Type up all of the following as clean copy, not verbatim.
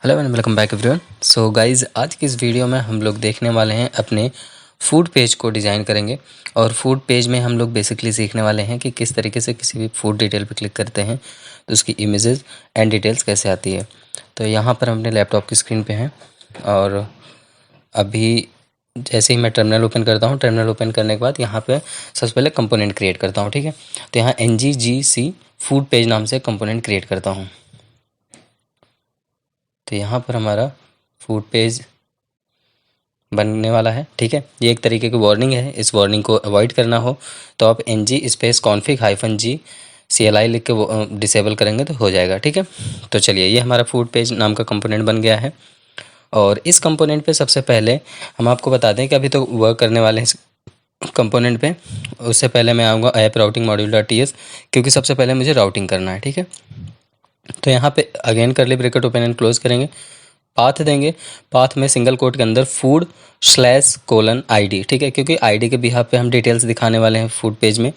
Hello and welcome back everyone. So guys, आज की इस वीडियो में हम लोग देखने वाले हैं अपने फूड पेज को डिज़ाइन करेंगे। और फूड पेज में हम लोग बेसिकली सीखने वाले हैं कि किस तरीके से किसी भी फूड डिटेल पर क्लिक करते हैं तो उसकी इमेजेस एंड डिटेल्स कैसे आती है। तो यहाँ पर हम अपने लैपटॉप की स्क्रीन पे हैं और अभी जैसे ही मैं टर्मिनल ओपन करता हूँ, टर्मिनल ओपन करने के बाद यहाँ पे सबसे पहले कंपोनेंट क्रिएट करता हूँ। ठीक है, तो यहाँ NGGC फूड पेज नाम से कंपोनेंट क्रिएट करता हूँ। तो यहाँ पर हमारा फूड पेज बनने वाला है। ठीक है, ये एक तरीके की वार्निंग है। इस वार्निंग को अवॉइड करना हो तो आप NG-config-g CLI लिख के डिसेबल करेंगे तो हो जाएगा। ठीक है, तो चलिए, ये हमारा फूड पेज नाम का कंपोनेंट बन गया है। और इस कंपोनेंट पे सबसे पहले हम आपको बता दें कि अभी तो वर्क करने वाले हैं इस कंपोनेंट पे। उससे पहले मैं आऊँगा ऐप राउटिंग मॉड्यूल.ts, क्योंकि सबसे पहले मुझे राउटिंग करना है। ठीक है, तो यहाँ पे अगेन करली ब्रैकेट ओपन एंड क्लोज करेंगे, पाथ देंगे। पाथ में सिंगल कोट के अंदर food/ID। ठीक है, क्योंकि ID के बिहाफ पे हम डिटेल्स दिखाने वाले हैं फूड पेज में।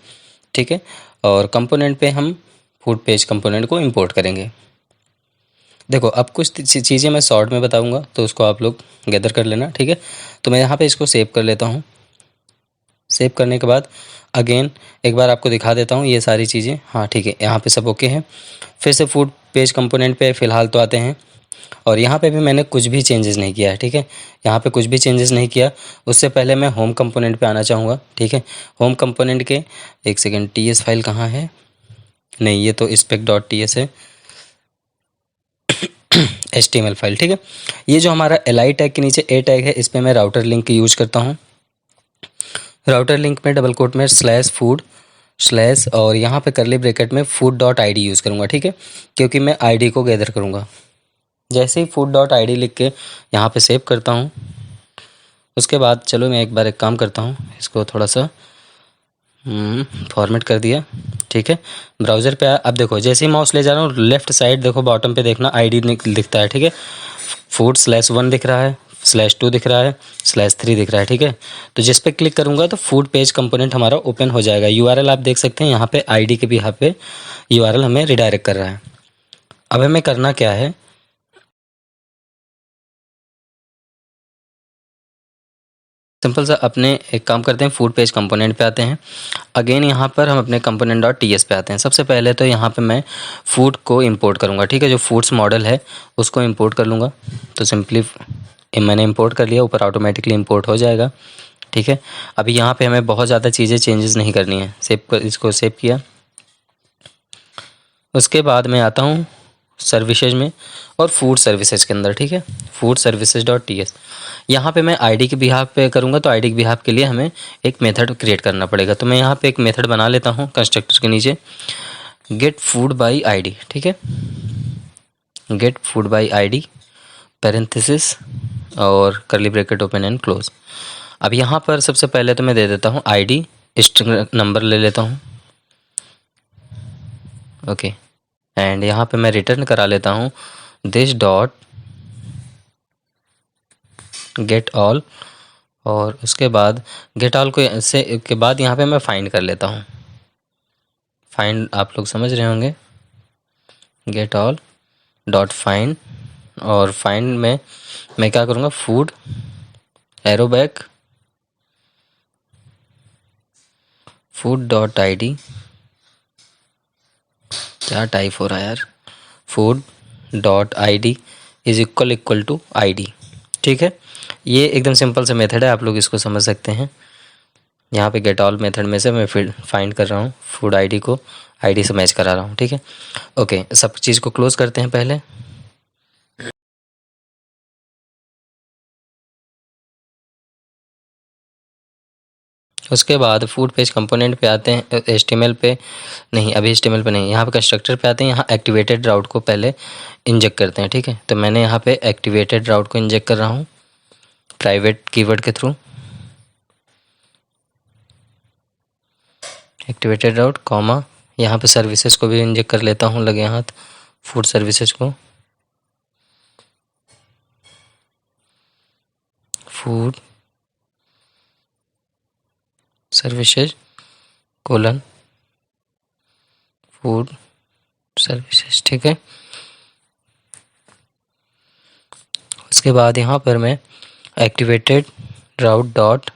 ठीक है, और कंपोनेंट पे हम फूड पेज कंपोनेंट को इंपोर्ट करेंगे। देखो, अब कुछ चीज़ें मैं शॉर्ट में बताऊंगा तो उसको आप लोग गैदर कर लेना। ठीक है, तो मैं यहाँ पे इसको सेव कर लेता हूँ। सेव करने के बाद अगेन एक बार आपको दिखा देता हूँ ये सारी चीज़ें। हाँ ठीक है, यहाँ पे सब ओके है। फिर से फूड पेज कंपोनेंट पे फ़िलहाल तो आते हैं और यहाँ पे भी मैंने कुछ भी चेंजेस नहीं किया है। ठीक है, यहाँ पे कुछ भी चेंजेस नहीं किया। उससे पहले मैं होम कंपोनेंट पे आना चाहूँगा। ठीक है, होम कंपोनेंट के एक सेकेंड, TS फाइल कहाँ है? नहीं, ये तो spec.ts है, HTML फाइल। ठीक है, ये जो हमारा li टैग के नीचे a टैग है, इस पर मैं राउटर लिंक यूज करता हूँ। राउटर लिंक में डबल कोट में /food/ और यहाँ पे करली ब्रैकेट में food.id यूज़ करूँगा। ठीक है, क्योंकि मैं ID को गैदर करूँगा। जैसे ही food.id लिख के यहाँ पे सेव करता हूँ, उसके बाद चलो मैं एक बार एक काम करता हूँ, इसको थोड़ा सा फॉर्मेट कर दिया। ठीक है, ब्राउज़र पे अब देखो, जैसे ही माउस ले जा रहा हूँ लेफ्ट साइड देखो, बॉटम पे देखना ID दिखता है। ठीक है, food/1 दिख रहा है, /2 दिख रहा है, /3 दिख रहा है। ठीक है, तो जिस पे क्लिक करूँगा तो फूड पेज कंपोनेंट हमारा ओपन हो जाएगा। URL आप देख सकते हैं यहाँ पे, ID के भी यहाँ पे URL हमें रिडायरेक्ट कर रहा है। अब हमें करना क्या है, सिंपल सा अपने एक काम करते हैं, फूड पेज कंपोनेंट पे आते हैं। अगेन यहाँ पर हम अपने component.ts पे आते हैं। सबसे पहले तो यहाँ पे मैं फूड को इंपोर्ट करूँगा। ठीक है, जो फूड्स मॉडल है उसको इंपोर्ट कर लूँगा। तो सिंपली मैंने इंपोर्ट कर लिया, ऊपर ऑटोमेटिकली इंपोर्ट हो जाएगा। ठीक है, अभी यहाँ पे हमें बहुत ज़्यादा चीज़ें चेंजेस नहीं करनी है। इसको सेव किया। उसके बाद मैं आता हूँ सर्विसेज में और फूड सर्विसेज के अंदर। ठीक है, food-services.ts। यहाँ पे मैं ID के बिहाफ पे करूँगा, तो ID के बिहाफ के लिए हमें एक मेथड क्रिएट करना पड़ेगा। तो मैं यहाँ पे एक मेथड बना लेता हूँ कंस्ट्रक्टर के नीचे, गेट फूड बाई ID। ठीक है, get food by ID parenthesis और करली ब्रैकेट ओपन एंड क्लोज। अब यहाँ पर सबसे पहले तो मैं दे देता हूँ ID, स्ट्रिंग नंबर ले लेता हूँ। ओके, एंड यहाँ पे मैं रिटर्न करा लेता हूँ दिस डॉट गेट ऑल। और उसके बाद गेट ऑल को से के बाद यहाँ पे मैं फाइंड कर लेता हूँ। फाइंड आप लोग समझ रहे होंगे, गेट ऑल डॉट फाइंड। और फाइंड में मैं क्या करूँगा, फूड एरो बैक food.id, क्या टाइप हो रहा है यार, food.id is equal to ID। ठीक है, ये एकदम सिंपल सा मेथड है, आप लोग इसको समझ सकते हैं। यहाँ पे गेट ऑल मेथड में से मैं फिर फाइंड कर रहा हूँ फूड ID को, ID से मैच करा रहा हूँ। ठीक है, ओके, सब चीज़ को क्लोज करते हैं पहले। उसके बाद फूड पेज कंपोनेंट पे आते हैं, HTML पे नहीं, अभी HTML पे नहीं, यहाँ पे कंस्ट्रक्टर पे आते हैं। यहाँ एक्टिवेटेड राउट को पहले इंजेक्ट करते हैं। ठीक है, तो मैंने यहाँ पे एक्टिवेटेड राउट को इंजेक्ट कर रहा हूँ प्राइवेट कीवर्ड के थ्रू। एक्टिवेटेड राउट कॉमा, यहाँ पे सर्विसेज को भी इंजेक्ट कर लेता हूँ लगे हाथ, फूड सर्विसेज को, food services colon food services. ठीक है, उसके बाद यहाँ पर मैं एक्टिवेटेड राउट डॉट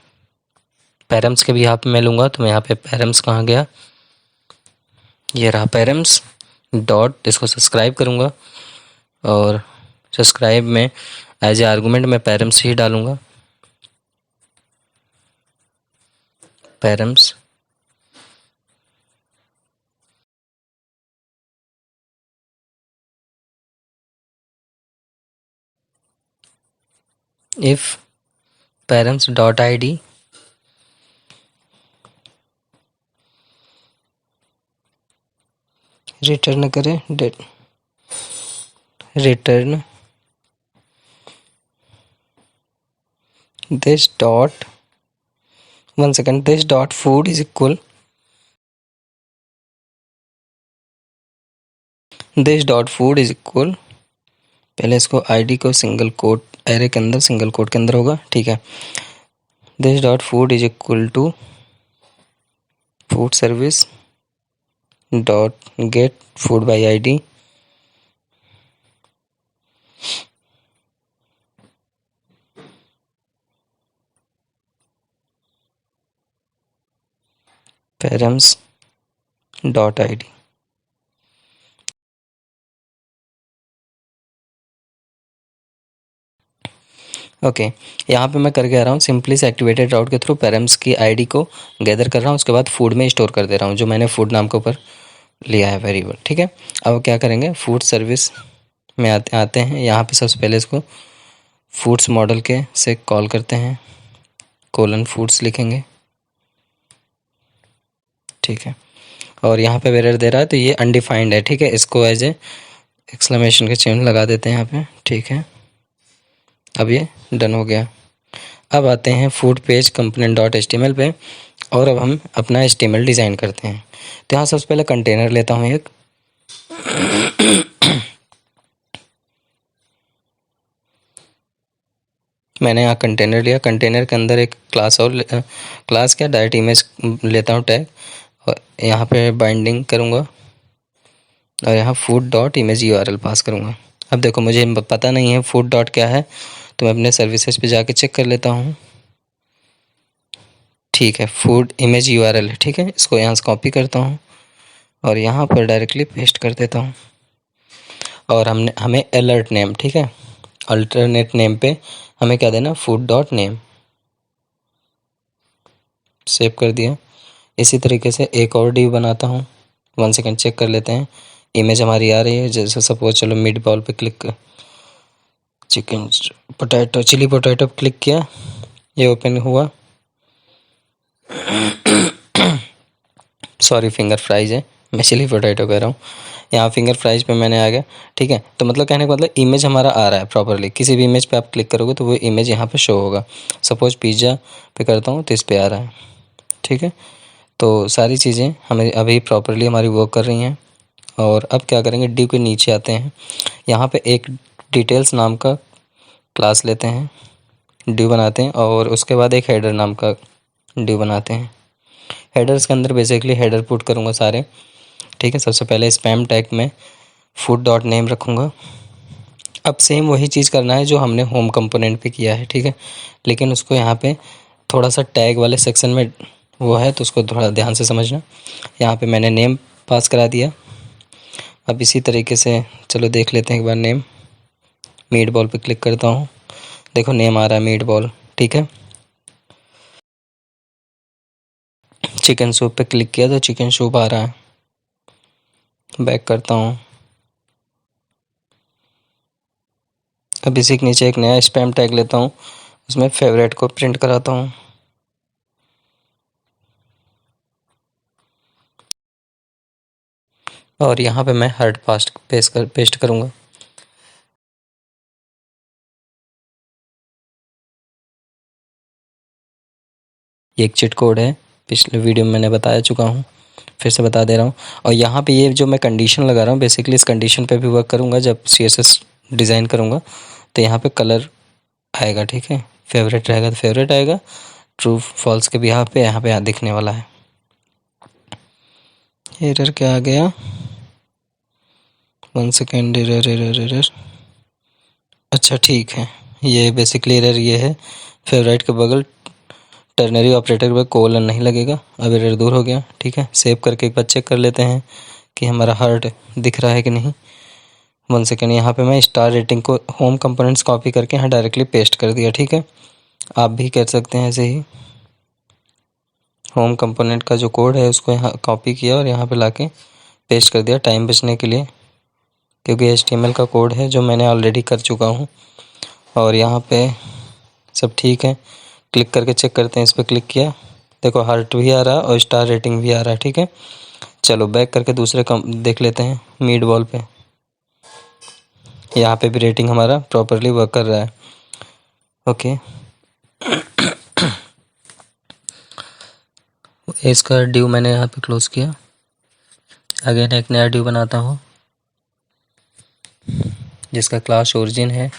पैरम्स के भी यहाँ पे मैं लूँगा, तो मैं यहाँ पे पैरम्स कहाँ गया, ये रहा पैरम्स डॉट, इसको सब्सक्राइब करूँगा और सब्सक्राइब में एज ए आर्गूमेंट मैं पैरम्स ही डालूँगा, params if params dot id return करें return this dot, one second, this dot food is equal, this dot food is equal, पहले इसको id को सिंगल कोट एरे के अंदर सिंगल कोट के अंदर होगा, ठीक है। this dot food is equal to food service dot get food by id, params dot id। Okay यहाँ पे मैं करके आ रहा हूँ सिंपली से एक्टिवेटेड राउट के थ्रू पैरम्स की आईडी को गैदर कर रहा हूँ, उसके बाद फूड में स्टोर कर दे रहा हूँ जो मैंने फूड नाम के ऊपर लिया है वेरिएबल, ठीक है। अब क्या करेंगे, फूड सर्विस में आते हैं, यहाँ पे सबसे पहले इसको फूड्स मॉडल के से कॉल करते हैं, कोलन फूड्स लिखेंगे, ठीक है। और यहाँ पे एरर दे रहा है तो ये अनडिफाइंड है, ठीक है, इसको एज ए एक्सक्लेमेशन के चिन्ह लगा देते हैं यहाँ पे, ठीक है। अब ये डन हो गया। अब आते हैं food page component dot HTML पे और अब हम अपना HTML डिज़ाइन करते हैं। तो यहाँ सबसे पहले कंटेनर लेता हूँ एक, मैंने यहाँ कंटेनर लिया, कंटेनर के अंदर एक क्लास और क्लास क्या डायरेक्ट इमेज लेता हूँ टैग, और यहाँ पे बाइंडिंग करूँगा और यहाँ फूड डॉट इमेज URL पास करूँगा। अब देखो मुझे पता नहीं है फूड डॉट क्या है, तो मैं अपने सर्विसेज पे जाके चेक कर लेता हूँ, ठीक है, फूड इमेज URL है, ठीक है। इसको यहाँ से कॉपी करता हूँ और यहाँ पर डायरेक्टली पेस्ट कर देता हूँ और हमें अलर्ट नेम, ठीक है, अल्टरनेट नेम पे हमें क्या देना, फूड डॉट नेम, सेव कर दिया। इसी तरीके से एक और डिव बनाता हूँ, 1 सेकंड चेक कर लेते हैं, इमेज हमारी आ रही है, जैसे सपोज चलो मिड बॉल पे क्लिक कर, chicken potato chilli potato click किया, ये ओपन हुआ, सॉरी फिंगर फ्राइज है, मैं चिली पोटैटो कह रहा हूँ, यहाँ फिंगर फ्राइज पे मैंने आ गया, ठीक है। तो मतलब कहने का मतलब इमेज हमारा आ रहा है प्रॉपरली, किसी भी इमेज पे आप क्लिक करोगे तो वो इमेज यहाँ पे शो होगा। सपोज पिज़्ज़ा पे करता हूँ तो इस पे आ रहा है, ठीक है। तो सारी चीज़ें हमें अभी प्रॉपरली हमारी वर्क कर रही हैं। और अब क्या करेंगे, डिव के नीचे आते हैं, यहाँ पे एक डिटेल्स नाम का क्लास लेते हैं, डिव बनाते हैं और उसके बाद एक हेडर नाम का डिव बनाते हैं। हेडर्स के अंदर बेसिकली हेडर पुट करूँगा सारे, ठीक है। सबसे पहले स्पैम टैग में फूड डॉट नेम रखूँगा। अब सेम वही चीज़ करना है जो हमने होम कंपोनेंट पे किया है, ठीक है, लेकिन उसको यहाँ पे थोड़ा सा टैग वाले सेक्शन में वो है तो उसको थोड़ा ध्यान से समझना। यहाँ पे मैंने नेम पास करा दिया। अब इसी तरीके से चलो देख लेते हैं एक बार नेम, मीट बॉल पे क्लिक करता हूँ, देखो नेम आ रहा है मीट बॉल, ठीक है। चिकन सूप पे क्लिक किया तो चिकन सूप आ रहा है, बैक करता हूँ। अब इसी के नीचे एक नया स्पैम टैग लेता हूँ, उसमें फेवरेट को प्रिंट कराता हूँ, और यहाँ पे मैं हार्ड पास्ट पेस्ट करूँगा। ये एक चीट कोड है, पिछले वीडियो में मैंने बताया चुका हूँ, फिर से बता दे रहा हूँ। और यहाँ पे ये जो मैं कंडीशन लगा रहा हूँ बेसिकली इस कंडीशन पे भी वर्क करूँगा जब CSS डिज़ाइन करूँगा। तो यहाँ पे कलर आएगा, ठीक है, फेवरेट रहेगा तो फेवरेट आएगा, ट्रू फॉल्स के भी यहाँ पे दिखने वाला है। एरर क्या आ गया, 1 सेकेंड, एरर, अच्छा ठीक है, ये बेसिकली एरर ये है, फेवरेट के बगल टर्नरी ऑपरेटर के कोलन नहीं लगेगा। अब एरर दूर हो गया, ठीक है। सेव करके एक बार चेक कर लेते हैं कि हमारा हार्ट दिख रहा है कि नहीं। 1 सेकेंड, यहाँ पे मैं स्टार रेटिंग को होम कंपोनेंट्स कॉपी करके यहाँ डायरेक्टली पेस्ट कर दिया, ठीक है। आप भी कर सकते हैं ऐसे ही। होम कंपोनेंट का जो कोड है उसको यहाँ कॉपी किया और यहाँ पे लाके पेस्ट कर दिया टाइम बचने के लिए, क्योंकि HTML का कोड है जो मैंने ऑलरेडी कर चुका हूँ। और यहाँ पे सब ठीक है, क्लिक करके चेक करते हैं। इस पर क्लिक किया, देखो हार्ट भी आ रहा है और स्टार रेटिंग भी आ रहा है, ठीक है। चलो बैक करके दूसरे देख लेते हैं मीट बॉल पे। यहाँ पे भी रेटिंग हमारा प्रॉपरली वर्क कर रहा है, ओके। इसका ड्यू मैंने यहाँ पे क्लोज किया। अगेन एक नया ड्यू बनाता हूँ जिसका क्लास ओरिजिन है,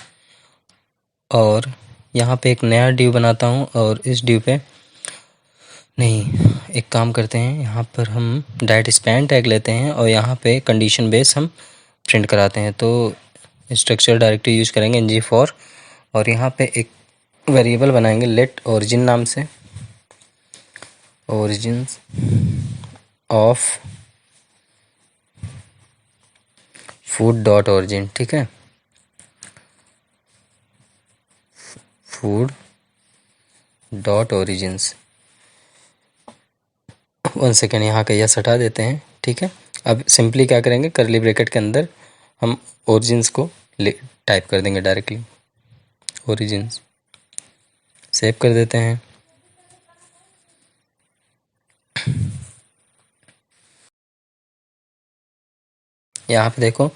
और यहाँ पे एक नया ड्यू बनाता हूँ। और इस ड्यू पे नहीं, एक काम करते हैं, यहाँ पर हम डायरेक्ट स्पैन टैग लेते हैं और यहाँ पे कंडीशन बेस हम प्रिंट कराते हैं। तो स्ट्रक्चर डायरेक्टरी यूज करेंगे ng4, और यहाँ पे एक वेरिएबल बनाएंगे लेट ओरिजिन नाम से, origin of food dot origin, ठीक है। Food dot origins. 1 सेकेंड, यहाँ का यस हटा देते हैं, ठीक है। अब सिंपली क्या करेंगे, करली ब्रैकेट के अंदर हम ओरिजिन्स को टाइप कर देंगे डायरेक्टली, ओरिजिन्स। सेव कर देते हैं। यहाँ पे देखो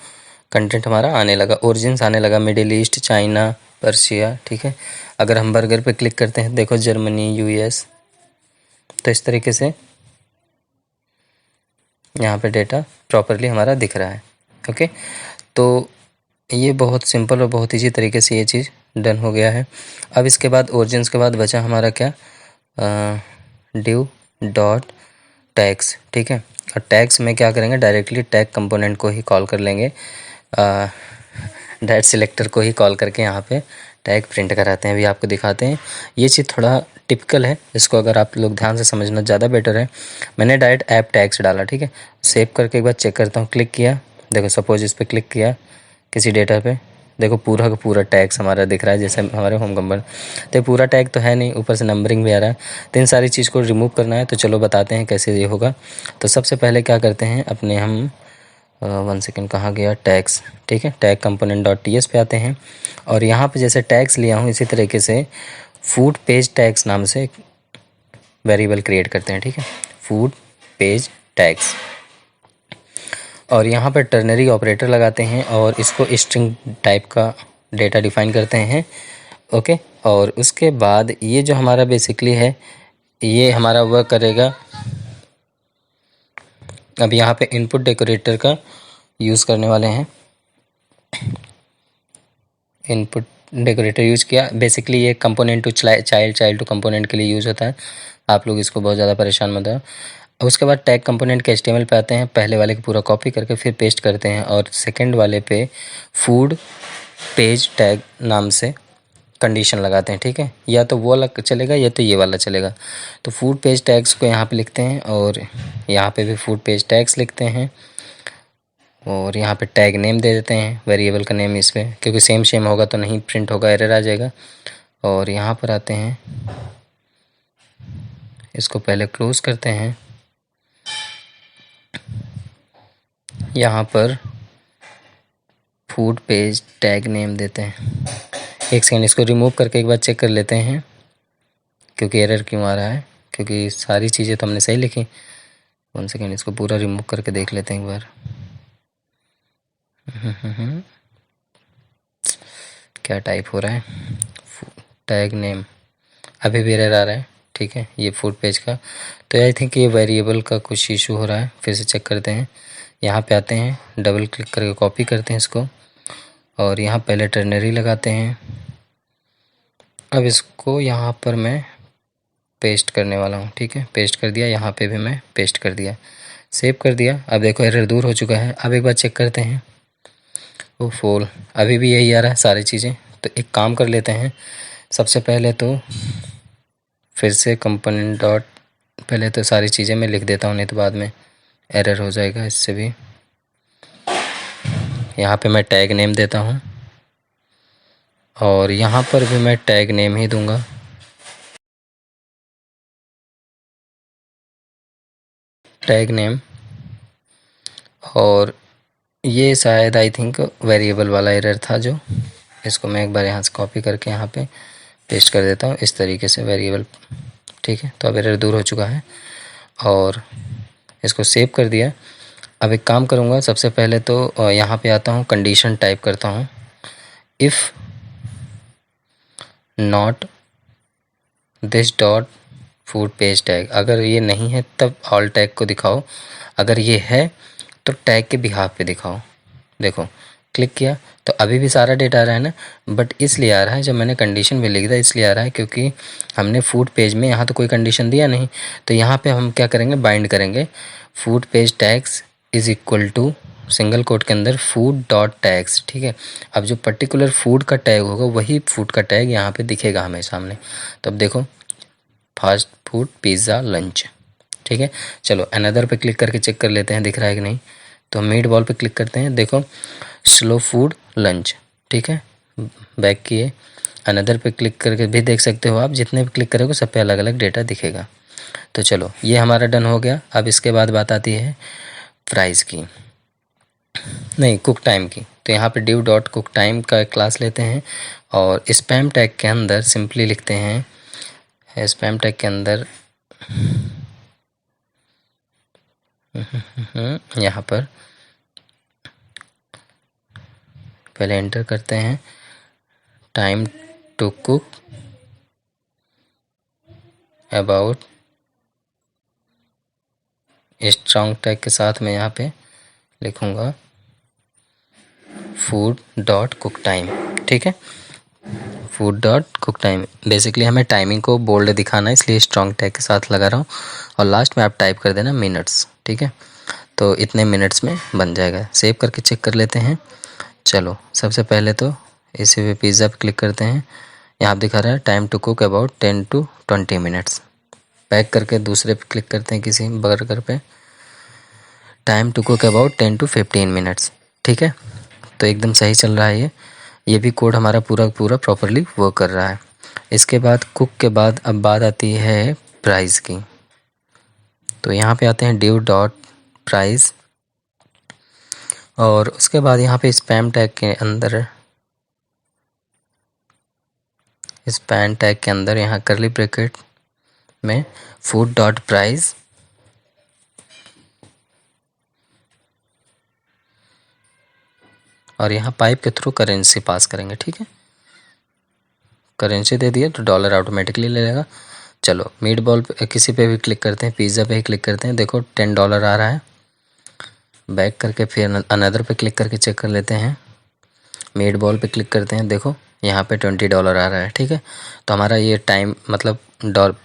कंटेंट हमारा आने लगा, ओरिजिन्स आने लगा, मिडिल ईस्ट, चाइना, पर्शिया, ठीक है। अगर हम बर्गर पे क्लिक करते हैं, देखो जर्मनी, US, तो इस तरीके से यहाँ पे डेटा प्रॉपरली हमारा दिख रहा है, ओके। तो ये बहुत सिंपल और बहुत ईजी तरीके से ये चीज़ डन हो गया है। अब इसके बाद ओरिजिन्स के बाद बचा हमारा क्या, ड्यू डॉट टैग्स, ठीक है। और टैग्स में क्या करेंगे, डायरेक्टली टैग कंपोनेंट को ही कॉल कर लेंगे, डायरेक्ट सिलेक्टर को ही कॉल करके यहाँ पे टैग प्रिंट कराते हैं। अभी आपको दिखाते हैं, ये चीज़ थोड़ा टिपिकल है, इसको अगर आप लोग ध्यान से समझना ज़्यादा बेटर है। मैंने डायरेक्ट ऐप टैग्स डाला, ठीक है। सेव करके एक बार चेक करता हूँ, क्लिक किया, देखो सपोज इस पर क्लिक किया किसी डेटा पे, देखो पूरा का पूरा टैग्स हमारा दिख रहा है जैसे हमारे होम कंपोनेंट। तो पूरा टैग तो है नहीं, ऊपर से नंबरिंग भी आ रहा है। तो इन सारी चीज़ को रिमूव करना है, तो चलो बताते हैं कैसे ये होगा। तो सबसे पहले क्या करते हैं, अपने हम 1 सेकेंड, कहाँ गया टैग्स, ठीक है। टैग कंपोनेंट डॉट टीएस पे आते हैं, और यहाँ पे जैसे टैग्स लिया हूँ इसी तरीके से फूड पेज टैग्स नाम से वेरिएबल क्रिएट करते हैं, ठीक है। फूड पेज टैग्स, और यहाँ पर टर्नरी ऑपरेटर लगाते हैं और इसको स्ट्रिंग टाइप का डेटा डिफाइन करते हैं, ओके। और उसके बाद ये जो हमारा बेसिकली है, ये हमारा वर्क करेगा। अब यहाँ पे इनपुट डेकोरेटर का यूज़ करने वाले हैं, इनपुट डेकोरेटर यूज़ किया। बेसिकली ये component to child to component के लिए यूज़ होता है, आप लोग इसको बहुत ज़्यादा परेशान मत हो। उसके बाद टैग कंपोनेंट के HTML पे आते हैं, पहले वाले को पूरा कॉपी करके फिर पेस्ट करते हैं, और सेकंड वाले पे फूड पेज टैग नाम से कंडीशन लगाते हैं, ठीक है। या तो वो वाला चलेगा या तो ये वाला चलेगा। तो फूड पेज टैग्स को यहाँ पे लिखते हैं, और यहाँ पे भी फूड पेज टैग्स लिखते हैं, और यहाँ पे टैग नेम दे देते हैं, वेरिएबल का नेम इस पर, क्योंकि सेम होगा तो नहीं प्रिंट होगा, एरर आ जाएगा। और यहाँ पर आते हैं, इसको पहले क्लोज करते हैं। यहाँ पर फूड पेज टैग नेम देते हैं। एक सेकेंड, इसको रिमूव करके एक बार चेक कर लेते हैं क्योंकि एरर क्यों आ रहा है, क्योंकि सारी चीज़ें तो हमने सही लिखी। 1 सेकेंड, इसको पूरा रिमूव करके देख लेते हैं एक बार। क्या टाइप हो रहा है, टैग नेम, अभी भी एरर आ रहा है, ठीक है। ये फूड पेज का, तो आई थिंक ये वेरिएबल का कुछ इशू हो रहा है, फिर से चेक करते हैं। यहाँ पे आते हैं, डबल क्लिक करके कॉपी करते हैं इसको, और यहाँ पहले टर्नरी लगाते हैं। अब इसको यहाँ पर मैं पेस्ट करने वाला हूँ, ठीक है। पेस्ट कर दिया, यहाँ पे भी मैं पेस्ट कर दिया, सेव कर दिया। अब देखो एरर दूर हो चुका है। अब एक बार चेक करते हैं, वो फोल अभी भी यही आ रहा है सारी चीज़ें, तो एक काम कर लेते हैं, सबसे पहले तो फिर से कंपोनेंट डॉट, पहले तो सारी चीज़ें मैं लिख देता हूँ, नहीं तो बाद में एरर हो जाएगा इससे भी। यहाँ पे मैं टैग नेम देता हूँ और यहाँ पर भी मैं टैग नेम ही दूंगा। टैग नेम, और ये शायद आई थिंक वेरिएबल वाला एरर था जो, इसको मैं एक बार यहाँ से कॉपी करके यहाँ पे पेस्ट कर देता हूँ इस तरीके से, वेरिएबल। ठीक है, तो अब एरर दूर हो चुका है और इसको सेव कर दिया। अब एक काम करूँगा, सबसे पहले तो यहाँ पे आता हूँ, कंडीशन टाइप करता हूँ, if not this dot food page tag, अगर ये नहीं है तब ऑल टैग को दिखाओ, अगर ये है तो टैग के बिहाफ पे दिखाओ। देखो क्लिक किया तो अभी भी सारा डेटा आ रहा है ना, बट इसलिए आ रहा है, जब मैंने कंडीशन भी लिख दिया इसलिए आ रहा है क्योंकि हमने फूड पेज में यहाँ तो कोई कंडीशन दिया नहीं। तो यहाँ पे हम क्या करेंगे, बाइंड करेंगे food page tags is equal to single quote के अंदर फूड डॉट टैग्स। ठीक है, अब जो पर्टिकुलर फूड का टैग होगा वही फूड का टैग यहाँ पे दिखेगा हमें सामने। तो अब देखो फास्ट फूड पिज़्ज़ा लंच। ठीक है, चलो अनदर पे क्लिक करके चेक कर लेते हैं दिख रहा है कि नहीं। तो मीट बॉल पे क्लिक करते हैं, देखो स्लो फूड लंच। ठीक है, बैक किए, अनदर पे क्लिक करके भी देख सकते हो आप, जितने भी क्लिक करोगे सब पे अलग अलग डेटा दिखेगा। तो चलो ये हमारा डन हो गया। अब इसके बाद बात आती है प्राइस की, नहीं कुक टाइम की। तो यहाँ पे div डॉट कुक टाइम का क्लास लेते हैं और स्पैम टैग के अंदर सिंपली लिखते हैं, स्पैम टैग के अंदर यहाँ पर पहले एंटर करते हैं time to cook about, strong tag के साथ मैं यहाँ पे लिखूँगा फूड डॉट कुक टाइम। ठीक है, food dot cook time, basically हमें टाइमिंग को बोल्ड दिखाना है इसलिए स्ट्रॉन्ग टैग के साथ लगा रहा हूँ और लास्ट में आप टाइप कर देना मिनट्स। ठीक है, तो इतने मिनट्स में बन जाएगा। सेव करके चेक कर लेते हैं। चलो सबसे पहले तो इसी पे पिज़्ज़ा पे क्लिक करते हैं, यहाँ पे दिखा रहा है time to cook about 10 to 20 minutes. Back करके दूसरे पे क्लिक करते हैं किसी बर्गर पे, time to cook about 10 to 15 minutes. ठीक है, तो एकदम सही चल रहा है ये भी कोड हमारा पूरा प्रॉपरली वर्क कर रहा है। इसके बाद कुक के बाद अब बात आती है प्राइस की। तो यहाँ पे आते हैं div डॉट प्राइस और उसके बाद यहाँ पे स्पैम टैग के अंदर, स्पैम टैग के अंदर यहाँ करली ब्रैकेट में फूड डॉट प्राइस और यहाँ पाइप के थ्रू करेंसी पास करेंगे। ठीक है, करेंसी दे दिए तो डॉलर ऑटोमेटिकली ले लेगा। चलो मीट बॉल पे किसी पे भी क्लिक करते हैं, पिज़्ज़ा पे ही क्लिक करते हैं, देखो $10 आ रहा है। बैक करके फिर अनदर पे क्लिक करके चेक कर लेते हैं, मीट बॉल पे क्लिक करते हैं, देखो यहाँ पे $20 आ रहा है। ठीक है, तो हमारा ये टाइम मतलब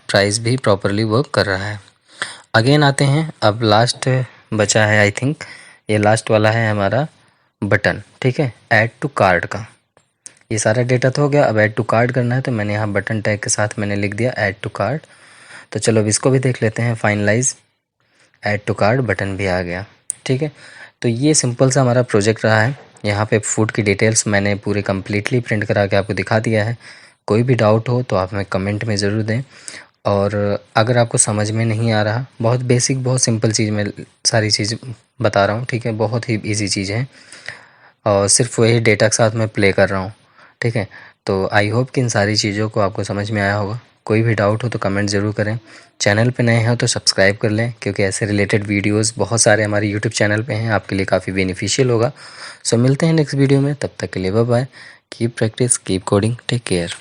प्राइस भी प्रॉपरली वर्क कर रहा है। अगेन आते हैं, अब लास्ट बचा है आई थिंक, ये लास्ट वाला है हमारा बटन। ठीक है, ऐड टू कार्ट का, ये सारा डेटा तो हो गया, अब ऐड टू कार्ट करना है तो मैंने यहाँ बटन टैग के साथ मैंने लिख दिया ऐड टू कार्ट। तो चलो अब इसको भी देख लेते हैं, finalise add to cart button भी आ गया। ठीक है, तो ये सिंपल सा हमारा प्रोजेक्ट रहा है। यहाँ पे फूड की डिटेल्स मैंने पूरे कम्प्लीटली प्रिंट करा के आपको दिखा दिया है। कोई भी डाउट हो तो आप हमें कमेंट में ज़रूर दें, और अगर आपको समझ में नहीं आ रहा, बहुत बेसिक बहुत सिंपल चीज़ में सारी चीज़ बता रहा हूँ। ठीक है, बहुत ही ईजी चीज़ है और सिर्फ वही डेटा के साथ मैं प्ले कर रहा हूँ। ठीक है, तो आई होप कि इन सारी चीज़ों को आपको समझ में आया होगा। कोई भी डाउट हो तो कमेंट ज़रूर करें। चैनल पे नए हैं तो सब्सक्राइब कर लें क्योंकि ऐसे रिलेटेड वीडियोस बहुत सारे हमारे यूट्यूब चैनल पे हैं, आपके लिए काफ़ी बेनिफिशियल होगा। सो मिलते हैं नेक्स्ट वीडियो में, तब तक के लिए bye bye. Keep practice, keep coding, take care.